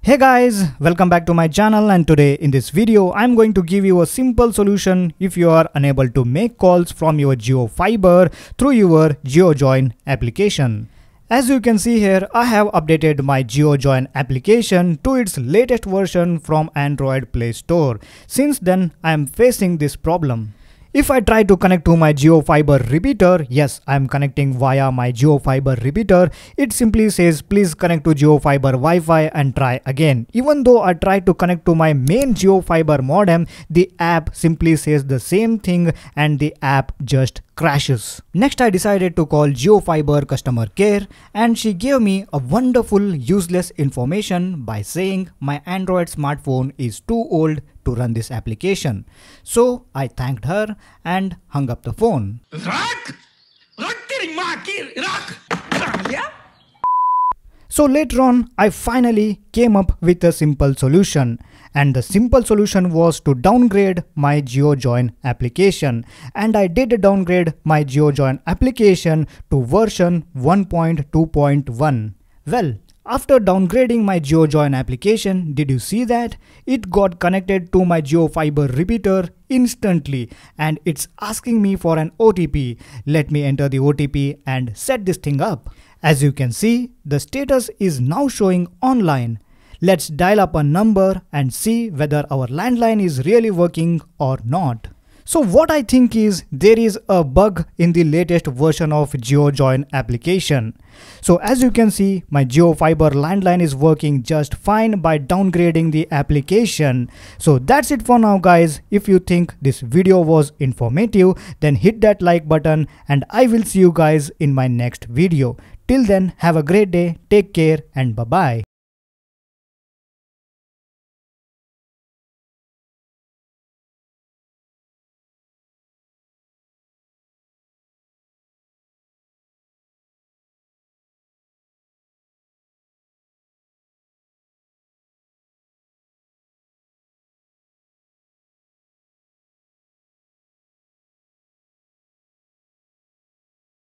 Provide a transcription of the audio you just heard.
Hey guys, welcome back to my channel, and today in this video I'm going to give you a simple solution if you are unable to make calls from your JioFiber through your JioJoin application. As you can see here, I have updated my JioJoin application to its latest version from Android Play Store. Since then I am facing this problem. If I try to connect to my JioFiber repeater, yes, I am connecting via my JioFiber repeater, it simply says please connect to JioFiber Wi-Fi and try again. Even though I try to connect to my main JioFiber modem, the app simply says the same thing and the app just crashes. Next I decided to call JioFiber customer care, and she gave me a wonderful useless information by saying my Android smartphone is too old to run this application. So I thanked her and hung up the phone. So later on, I finally came up with a simple solution, and the simple solution was to downgrade my JioJoin application, and I did downgrade my JioJoin application to version 1.2.1. Well, after downgrading my JioJoin application, did you see that? It got connected to my JioFiber repeater instantly, and it's asking me for an OTP. Let me enter the OTP and set this thing up. As you can see, the status is now showing online. Let's dial up a number and see whether our landline is really working or not. So what I think is there is a bug in the latest version of JioJoin application. So as you can see, my JioFiber landline is working just fine by downgrading the application. So that's it for now guys. If you think this video was informative, then hit that like button, and I will see you guys in my next video. Till then, have a great day, take care, and bye bye.